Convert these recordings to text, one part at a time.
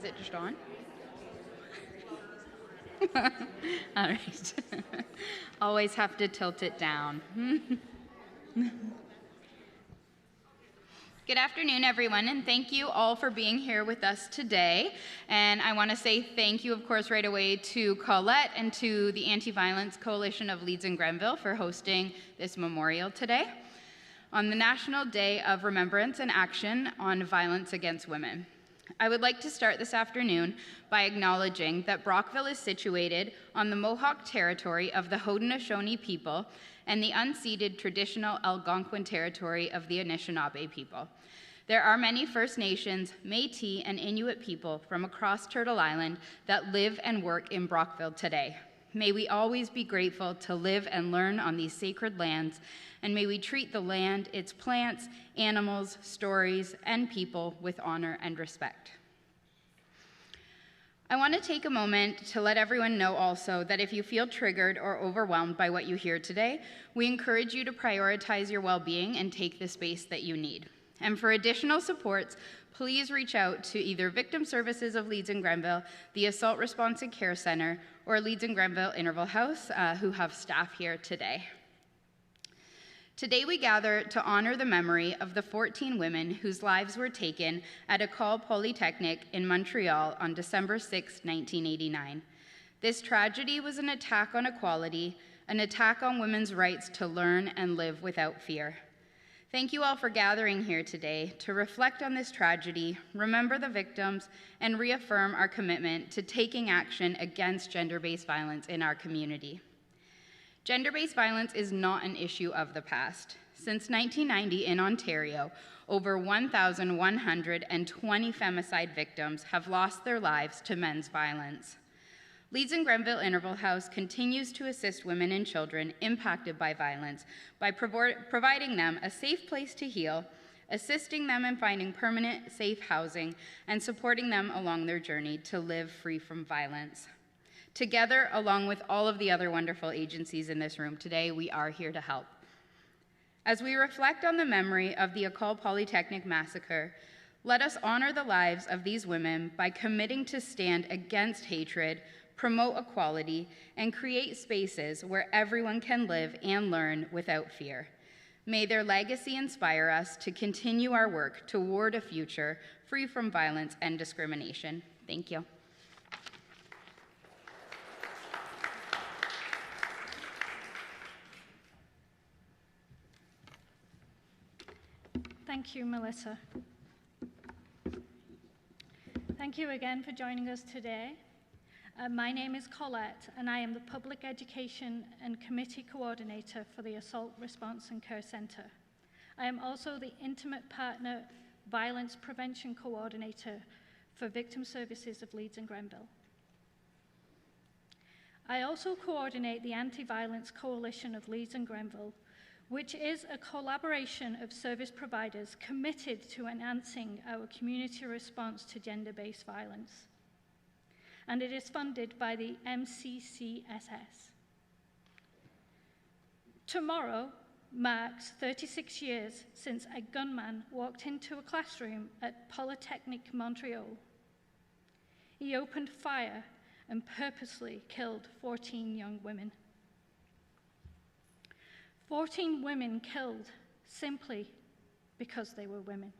Is it just on? All right. Always have to tilt it down. Good afternoon, everyone, and thank you all for being here with us today. And I want to say thank you, of course, right away to Colette and to the Anti-Violence Coalition of Leeds and Grenville for hosting this memorial today on the National Day of Remembrance and Action on Violence Against Women. I would like to start this afternoon by acknowledging that Brockville is situated on the Mohawk territory of the Haudenosaunee people and the unceded traditional Algonquin territory of the Anishinaabe people. There are many First Nations, Métis, and Inuit people from across Turtle Island that live and work in Brockville today. May we always be grateful to live and learn on these sacred lands, and may we treat the land, its plants, animals, stories, and people with honor and respect. I want to take a moment to let everyone know also that if you feel triggered or overwhelmed by what you hear today, we encourage you to prioritize your well-being and take the space that you need. And for additional supports, please reach out to either Victim Services of Leeds and Grenville, the Assault Response and Care Center, or Leeds and Grenville Interval House, who have staff here today. Today we gather to honor the memory of the 14 women whose lives were taken at École Polytechnique in Montreal on December 6, 1989. This tragedy was an attack on equality, an attack on women's rights to learn and live without fear. Thank you all for gathering here today to reflect on this tragedy, remember the victims, and reaffirm our commitment to taking action against gender-based violence in our community. Gender-based violence is not an issue of the past. Since 1990 in Ontario, over 1,120 femicide victims have lost their lives to men's violence. Leeds and Grenville Interval House continues to assist women and children impacted by violence by providing them a safe place to heal, assisting them in finding permanent, safe housing, and supporting them along their journey to live free from violence. Together, along with all of the other wonderful agencies in this room today, we are here to help. As we reflect on the memory of the École Polytechnique massacre, let us honor the lives of these women by committing to stand against hatred, promote equality, and create spaces where everyone can live and learn without fear. May their legacy inspire us to continue our work toward a future free from violence and discrimination. Thank you. Thank you, Melissa. Thank you again for joining us today. My name is Colette, and I am the Public Education and Committee Coordinator for the Assault Response and Care Center. I am also the Intimate Partner Violence Prevention Coordinator for Victim Services of Leeds and Grenville. I also coordinate the Anti-Violence Coalition of Leeds and Grenville, which is a collaboration of service providers committed to enhancing our community response to gender-based violence. And it is funded by the MCCSS. Tomorrow marks 36 years since a gunman walked into a classroom at Polytechnique Montreal. He opened fire and purposely killed 14 young women. 14 women killed simply because they were women.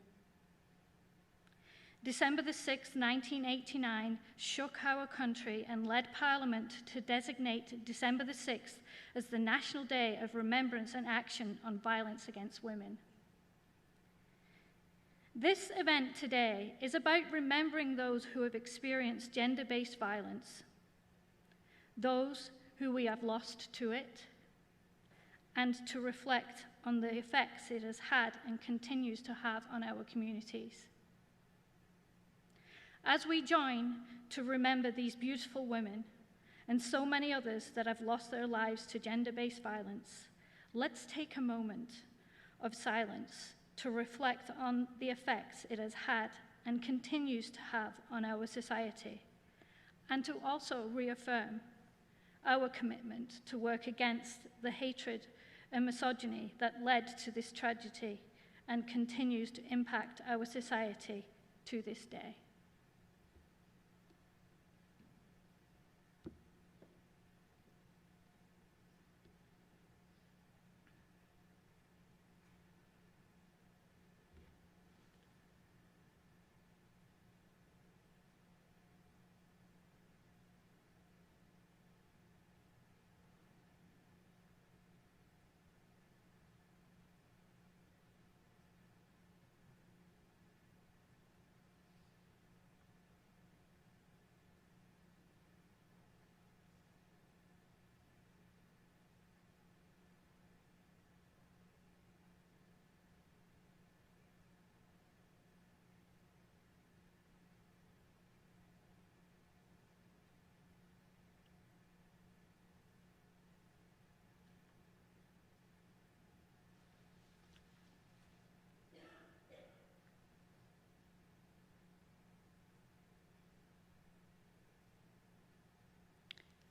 December the 6th, 1989 shook our country and led Parliament to designate December the 6th as the National Day of Remembrance and Action on Violence Against Women. This event today is about remembering those who have experienced gender-based violence, those who we have lost to it, and to reflect on the effects it has had and continues to have on our communities. As we join to remember these beautiful women and so many others that have lost their lives to gender-based violence, let's take a moment of silence to reflect on the effects it has had and continues to have on our society, and to also reaffirm our commitment to work against the hatred and misogyny that led to this tragedy and continues to impact our society to this day.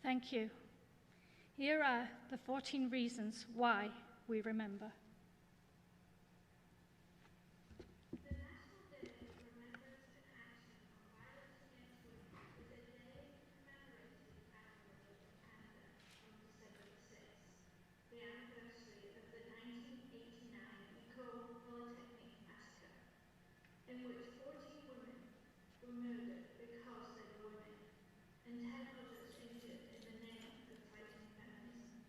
Thank you. Here are the 14 reasons why we remember. The National Day of Remembrance and Action on Violence Against Women is a day commemorated annually in Canada on December the 6th, the anniversary of the 1989 Ecole Polytechnique massacre, in which 14 women were murdered because they were women, and 10 others injured in the name of fighting feminism.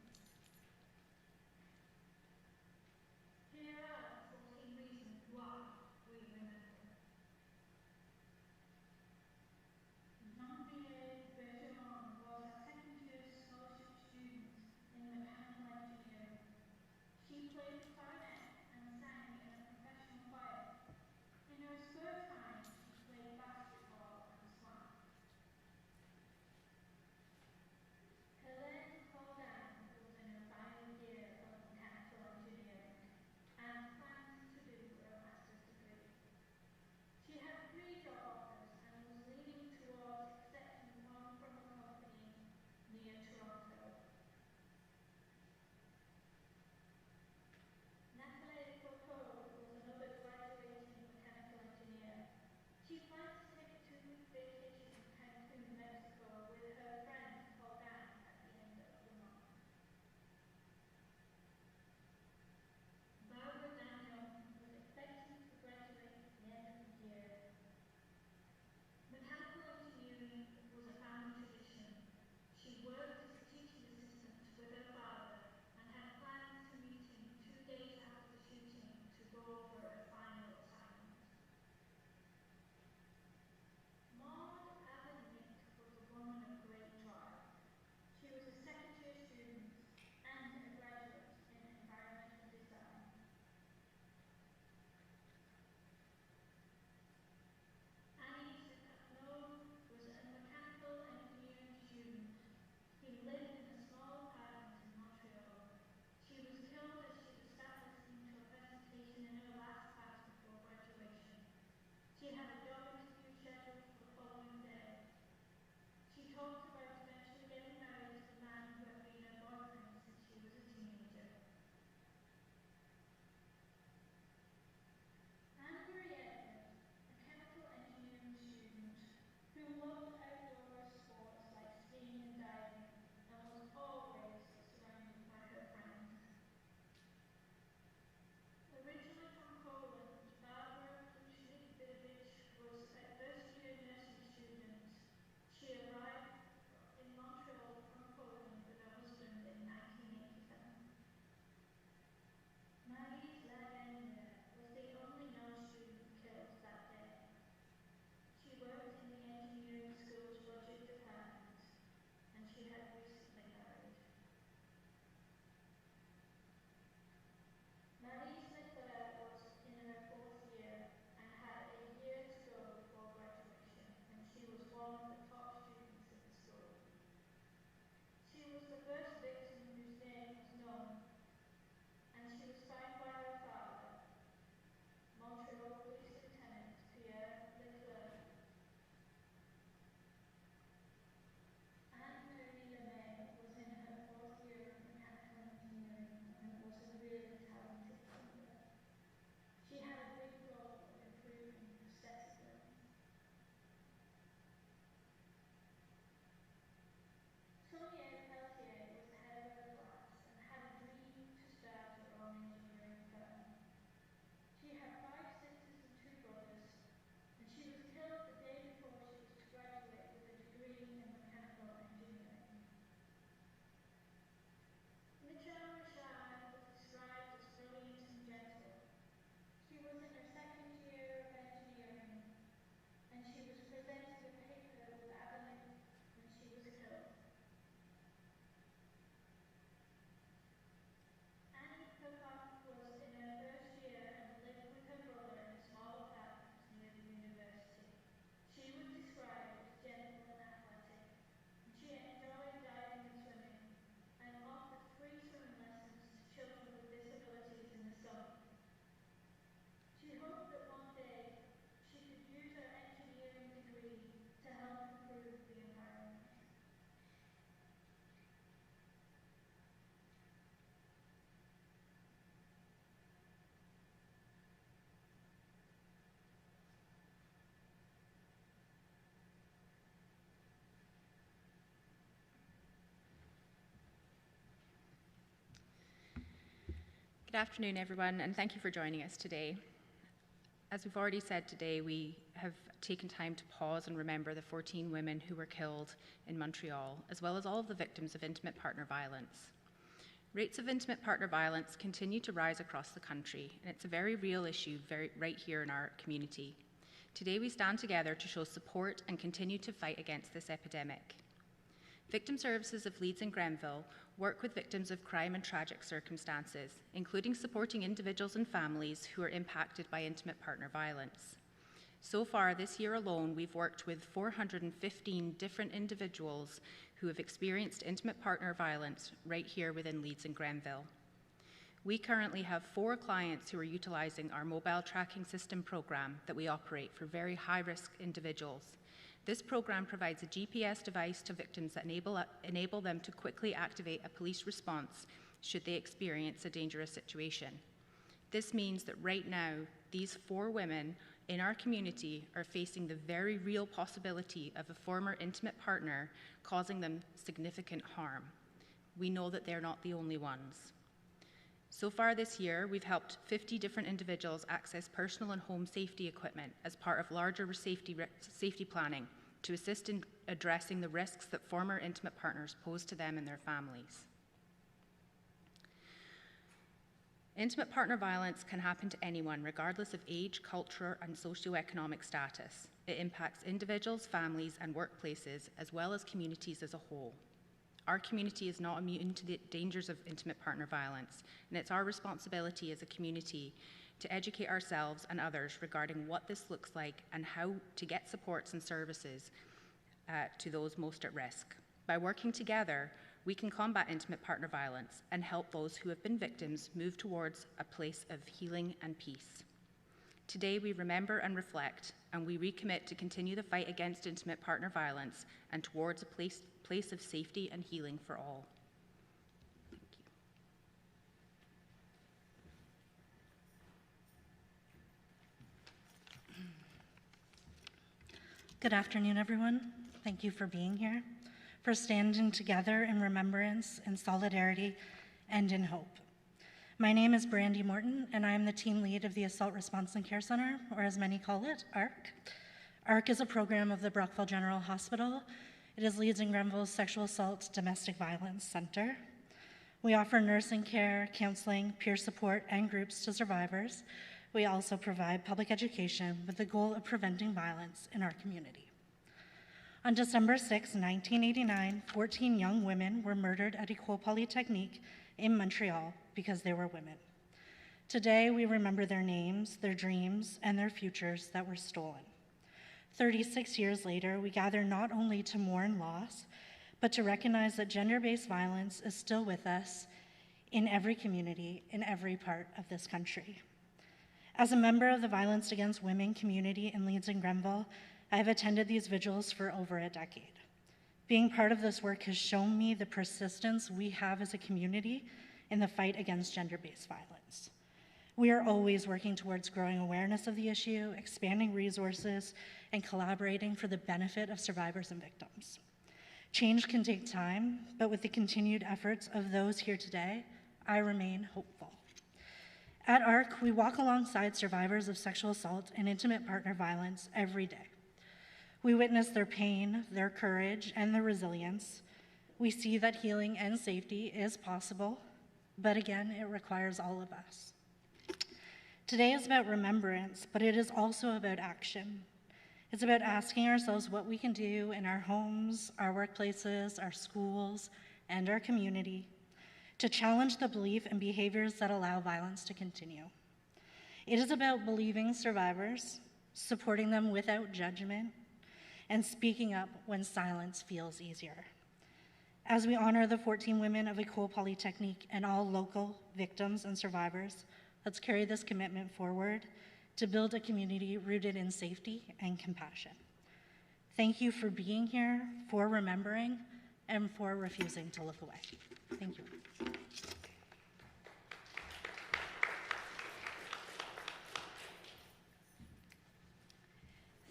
Good afternoon, everyone, and thank you for joining us today. As we've already said today, we have taken time to pause and remember the 14 women who were killed in Montreal, as well as all of the victims of intimate partner violence. Rates of intimate partner violence continue to rise across the country, and it's a very real issue right here in our community. Today we stand together to show support and continue to fight against this epidemic. Victim Services of Leeds and Grenville work with victims of crime and tragic circumstances, including supporting individuals and families who are impacted by intimate partner violence. So far this year alone, we've worked with 415 different individuals who have experienced intimate partner violence right here within Leeds and Grenville. We currently have 4 clients who are utilizing our mobile tracking system program that we operate for very high-risk individuals. This program provides a GPS device to victims that enable them to quickly activate a police response should they experience a dangerous situation. This means that right now, these 4 women in our community are facing the very real possibility of a former intimate partner causing them significant harm. We know that they're not the only ones. So far this year, we've helped 50 different individuals access personal and home safety equipment as part of larger safety planning to assist in addressing the risks that former intimate partners pose to them and their families. Intimate partner violence can happen to anyone, regardless of age, culture, and socioeconomic status. It impacts individuals, families, and workplaces, as well as communities as a whole. Our community is not immune to the dangers of intimate partner violence, and it's our responsibility as a community to educate ourselves and others regarding what this looks like and how to get supports and services to those most at risk. By working together, we can combat intimate partner violence and help those who have been victims move towards a place of healing and peace. Today, we remember and reflect, and we recommit to continue the fight against intimate partner violence and towards a place of safety and healing for all. Thank you. Good afternoon, everyone. Thank you for being here, for standing together in remembrance, in solidarity, and in hope. My name is Brandy Morton, and I am the team lead of the Assault Response and Care Center, or as many call it, ARC. ARC is a program of the Brockville General Hospital. It is Leeds and Grenville's Sexual Assault Domestic Violence Center. We offer nursing care, counseling, peer support, and groups to survivors. We also provide public education with the goal of preventing violence in our community. On December 6, 1989, 14 young women were murdered at École Polytechnique in Montreal because they were women. Today, we remember their names, their dreams, and their futures that were stolen. 36 years later, we gather not only to mourn loss, but to recognize that gender-based violence is still with us in every community, in every part of this country. As a member of the Violence Against Women community in Leeds and Grenville, I have attended these vigils for over a decade. Being part of this work has shown me the persistence we have as a community in the fight against gender-based violence. We are always working towards growing awareness of the issue, expanding resources, and collaborating for the benefit of survivors and victims. Change can take time, but with the continued efforts of those here today, I remain hopeful. At ARC, we walk alongside survivors of sexual assault and intimate partner violence every day. We witness their pain, their courage, and their resilience. We see that healing and safety is possible, but again, it requires all of us. Today is about remembrance, but it is also about action. It's about asking ourselves what we can do in our homes, our workplaces, our schools, and our community to challenge the belief and behaviors that allow violence to continue. It is about believing survivors, supporting them without judgment, and speaking up when silence feels easier. As we honor the 14 women of École Polytechnique and all local victims and survivors, let's carry this commitment forward to build a community rooted in safety and compassion. Thank you for being here, for remembering, and for refusing to look away. Thank you.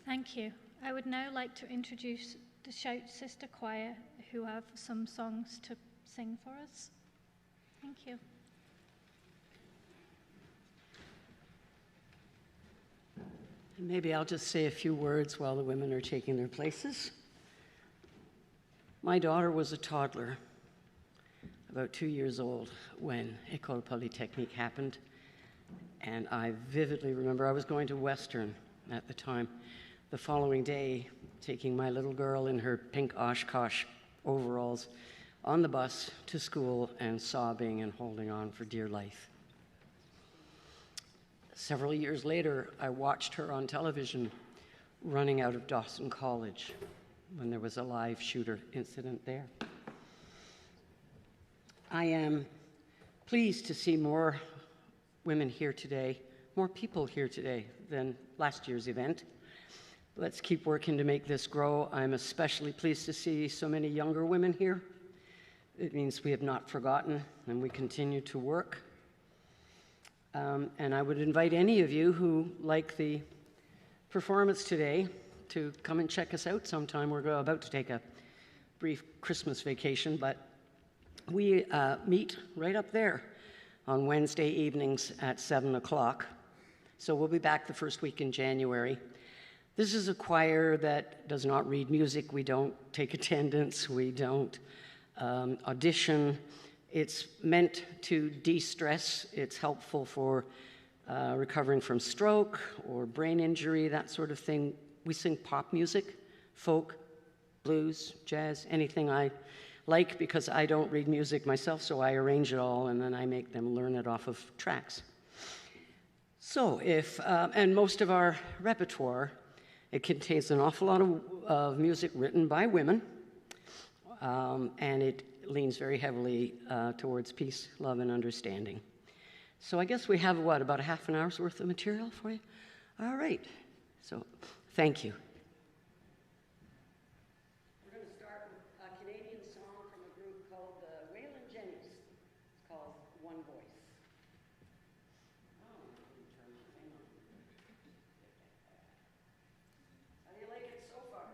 Thank you. I would now like to introduce the Shout Sister Choir, who have some songs to sing for us. Thank you. And maybe I'll just say a few words while the women are taking their places. My daughter was a toddler, about 2 years old, when École Polytechnique happened. And I vividly remember I was going to Western at the time. The following day, taking my little girl in her pink Oshkosh overalls on the bus to school and sobbing and holding on for dear life. Several years later, I watched her on television running out of Dawson College when there was a live shooter incident there. I am pleased to see more women here today, more people here today than last year's event. Let's keep working to make this grow. I'm especially pleased to see so many younger women here. It means we have not forgotten and we continue to work. And I would invite any of you who like the performance today to come and check us out sometime. We're about to take a brief Christmas vacation, but we meet right up there on Wednesday evenings at 7 o'clock. So we'll be back the first week in January. This is a choir that does not read music. We don't take attendance. We don't audition. It's meant to de-stress. It's helpful for recovering from stroke or brain injury, that sort of thing. We sing pop music, folk, blues, jazz, anything I like, because I don't read music myself, so I arrange it all and then I make them learn it off of tracks. So and most of our repertoire, it contains an awful lot of music written by women, and it leans very heavily towards peace, love, and understanding. So I guess we have, about a half an hour's worth of material for you? All right. So thank you. We're going to start with a Canadian song from a group called the Waylon Jennies. It's called One Voice. How do you like it so far?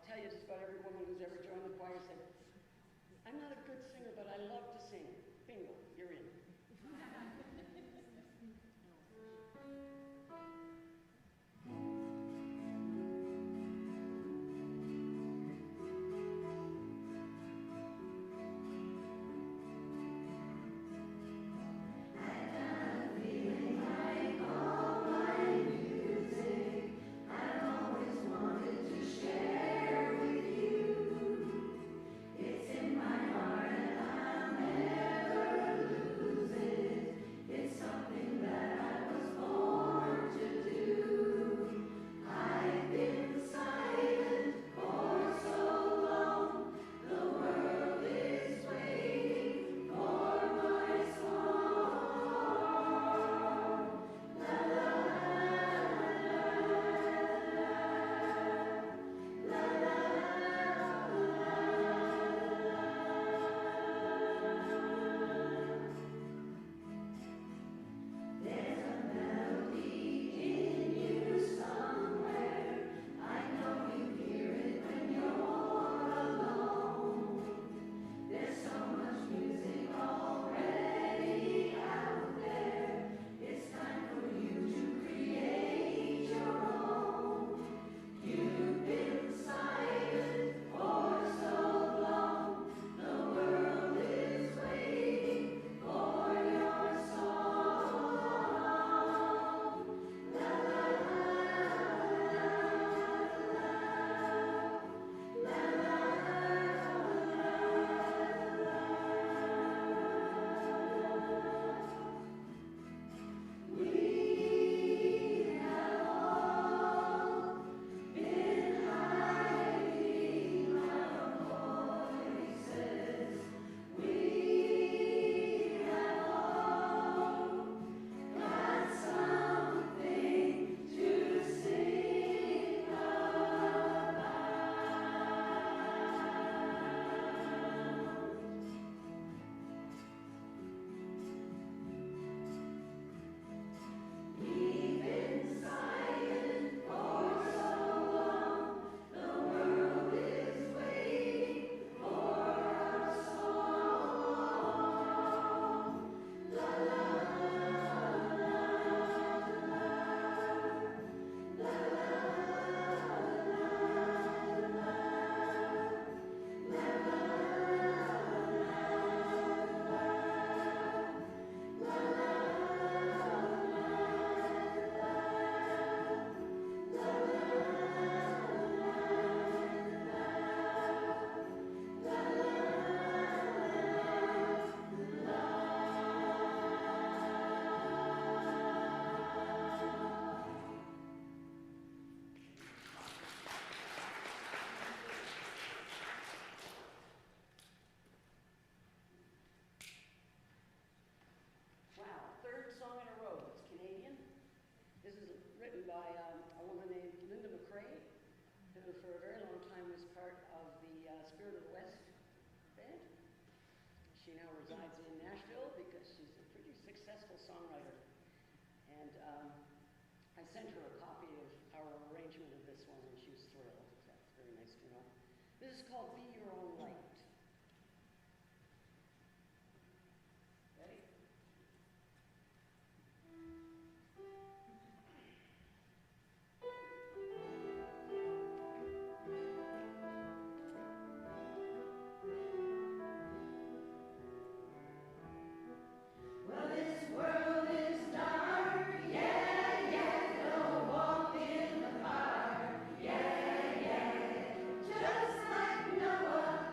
tell you, just about every woman who's ever joined the choir said, I'm not a good singer, but I love to sing. Bingo, you're in. She now resides in Nashville because she's a pretty successful songwriter. And I sent her a copy of our arrangement of this one, and she was thrilled. That's very nice to know. This is called Be Your Own Light. Ready? Just like Noah.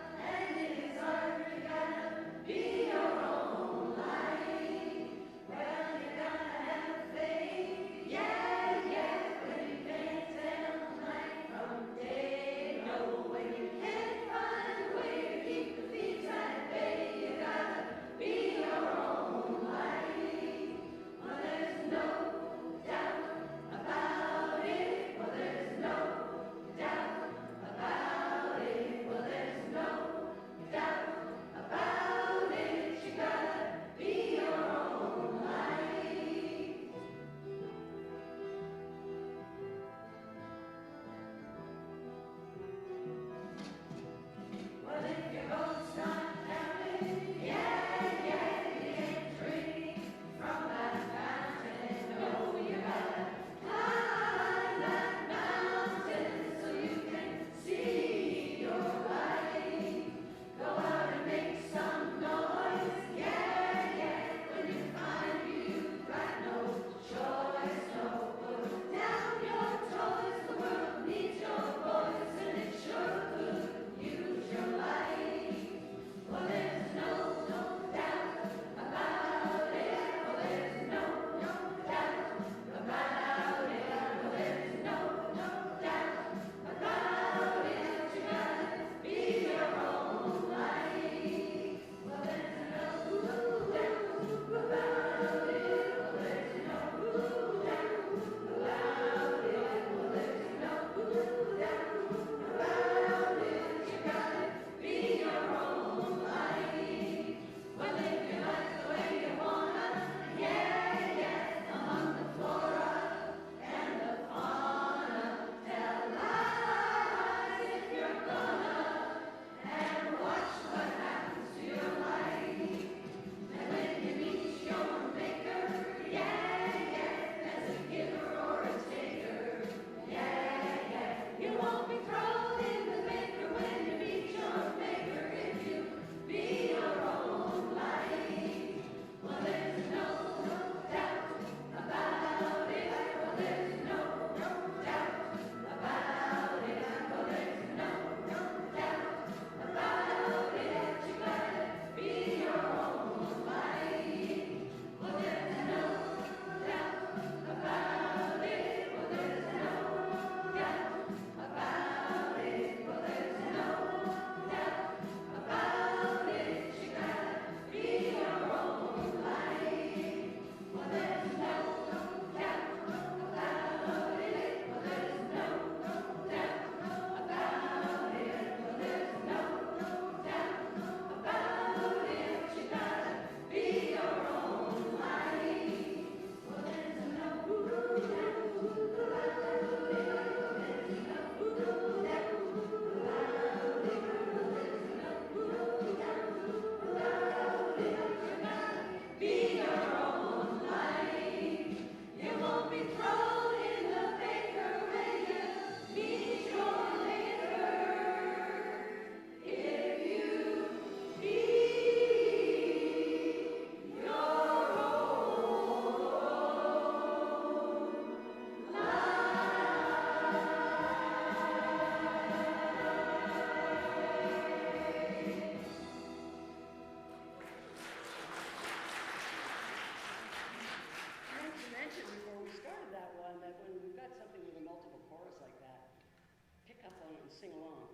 sing along.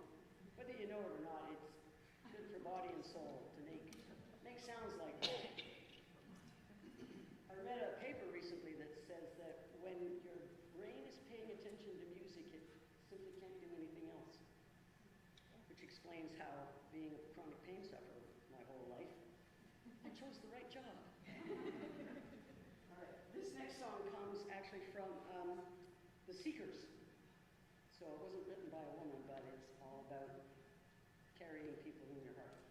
Whether you know it or not, it's good for body and soul to make sounds like that. I read a paper recently that says that when your brain is paying attention to music, it simply can't do anything else, which explains how, being a chronic pain sufferer my whole life, I chose the right job. All right, this next song comes actually from The Seekers. So it wasn't written by a woman, but it's all about carrying people in your heart.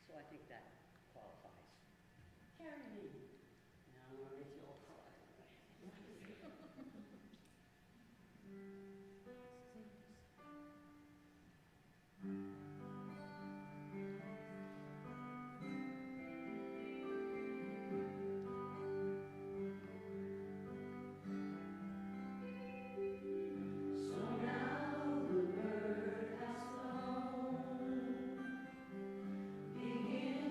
So I think that qualifies. Carry me. Now I'm going to make you all cry. Begin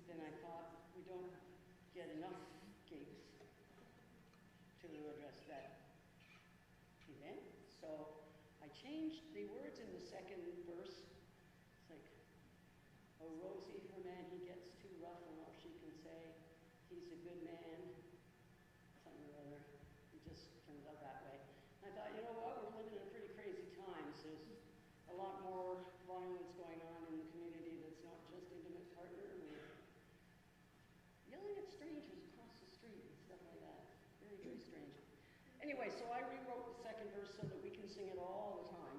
then I thought we don't get enough gigs to address that event. So I changed the words in the second verse. It's like, oh, Rosie, her man, he gets too rough and all she can say. He's a good man, something or other. It just turned out that way. I thought, you know what, we're living in pretty crazy times. There's a lot more violence going on in the community that's not just intimate partner. We're yelling at strangers across the street and stuff like that. Very, very strange. Anyway, so I rewrote the second verse so that we can sing it all the time.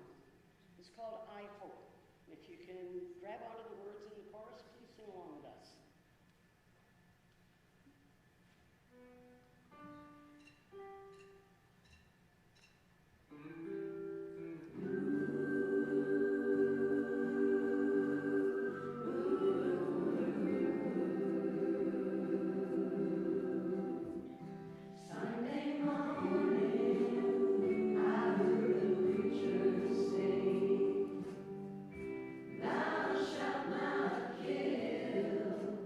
It's called I Hope. If you can grab onto the words in the chorus, please sing along with us. Thou shalt not kill.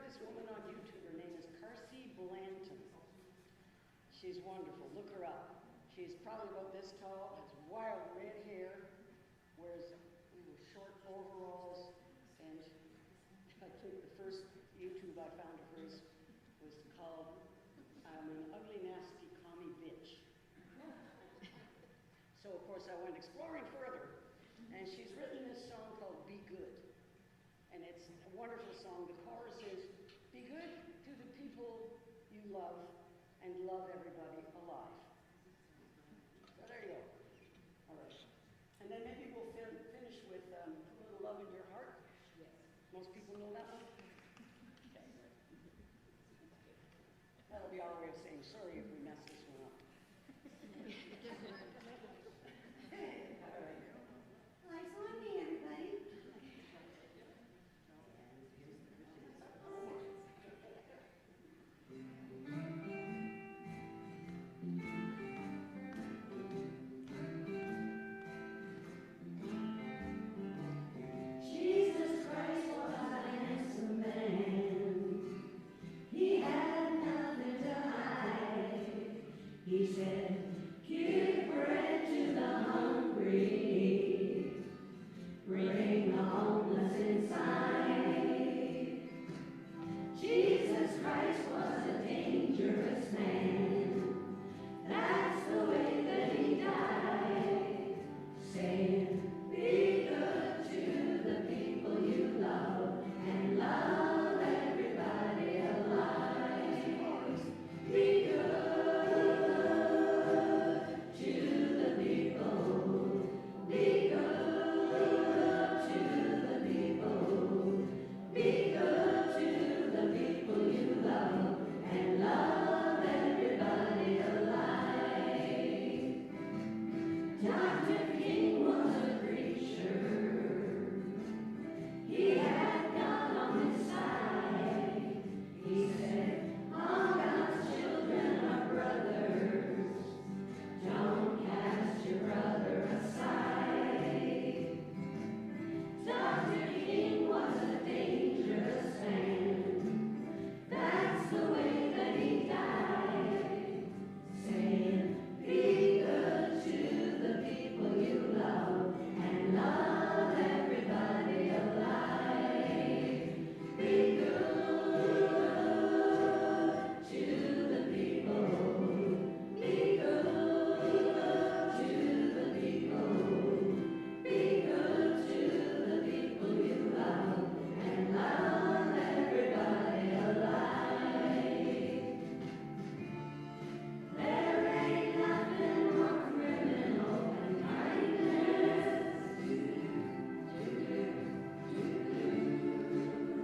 this woman on YouTube. Her name is Carsey Blanton. She's wonderful. Look her up. She's probably about this tall, has wild red hair, wears short overalls, and I think the first YouTube I found of hers was called I'm an ugly, nasty, commie bitch. So, of course, I went exploring further, and she's written this song called Be Good. And it's a wonderful song. The chorus is, be good to the people you love and love everybody alive. So there you go. All right. And then maybe we'll finish with a little love in your heart. Yes. Most people know that one? Okay. That'll be our way of saying sorry if we mess this one up. All right. Life's on me, everybody. Jesus Christ was a handsome man. He had nothing to hide. He said, give bread to the hungry, bring the homeless inside. Jesus Christ was a dangerous man. That's the way that he died, saying, be good to the people you love and love everybody alive. Be good to the people. Be good to the people. Be good to the people you love and love everybody alive. Dr. King was a preacher. He had God on his side. He said, all God's children are brothers. Don't cast your brother aside. Dr. King was a dangerous man. That's the way that he died, saying, be good to the people you love and love everybody alive. Be good to the people. Be good to the people. Be good to the people you love and love everybody alive. There ain't nothing more criminal than kindness.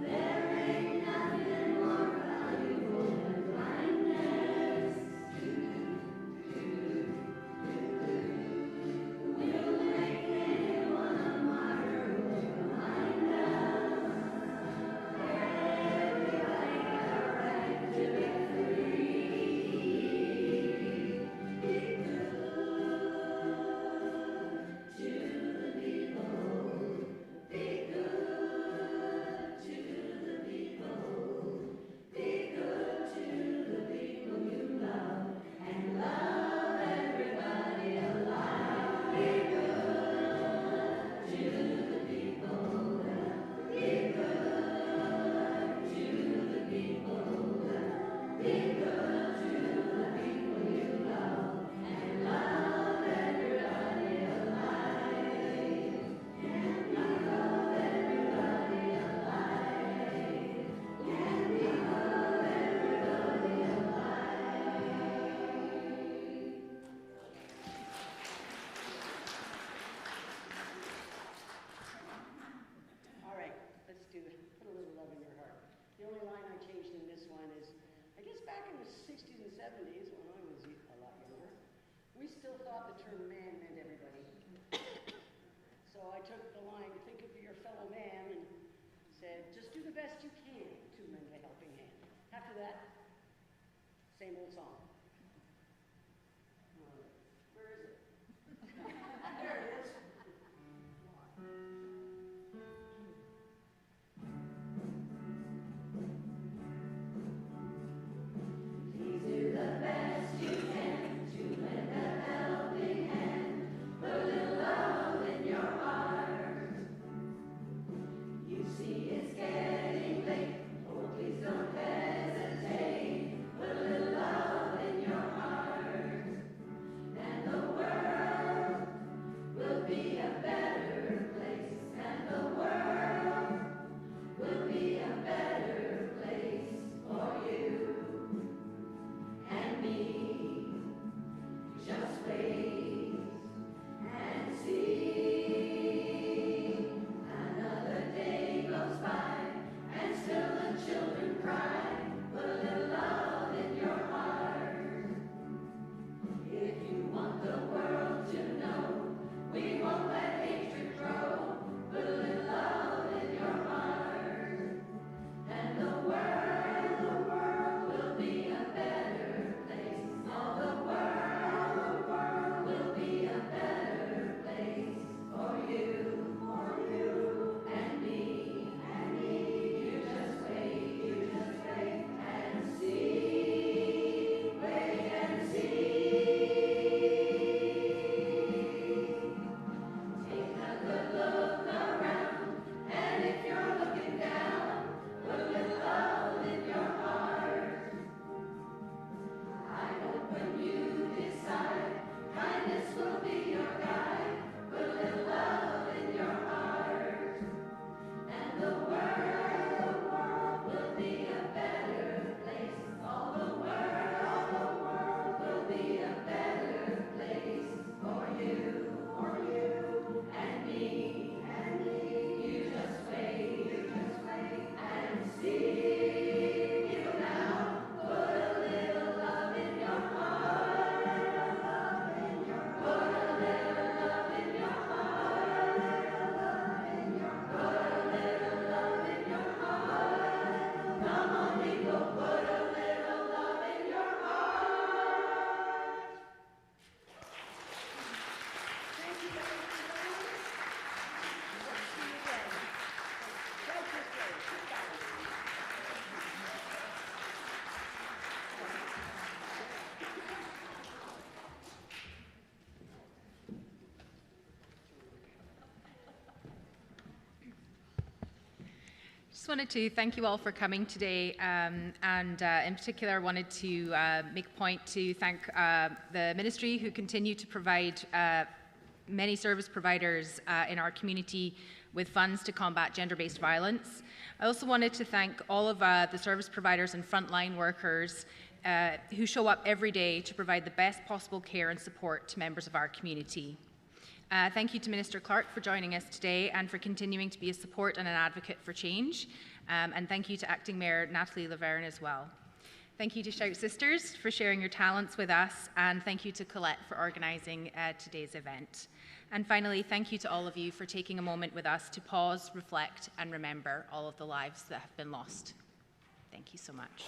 There ain't nothing more valuable than blindness. We'll make anyone a martyr with blindness. Everybody got a right to be free. Be good to the people. Be good to the people. Be good to the people you love and love everybody alive. Be good to the people. Be good to the people. Be good to the people you love and love everybody alive. Can we love everybody alive? Can we love everybody All right, let's do it. Put a little love in your heart. The only line I changed in this one is, I guess back in the 60s and 70s, when I was a lot younger, we still thought the term man meant everybody. So I took the line, think of your fellow man, and said, just do the best you can to lend a helping hand. After that, same old song. Where is it? There it is. Just wanted to thank you all for coming today, and in particular, I wanted to make a point to thank the ministry who continue to provide many service providers in our community with funds to combat gender-based violence. I also wanted to thank all of the service providers and frontline workers who show up every day to provide the best possible care and support to members of our community. Thank you to Minister Clark for joining us today and for continuing to be a support and an advocate for change. And thank you to Acting Mayor Natalie Laverne as well. Thank you to Shout Sisters for sharing your talents with us, and thank you to Colette for organising today's event. And finally, thank you to all of you for taking a moment with us to pause, reflect, and remember all of the lives that have been lost. Thank you so much.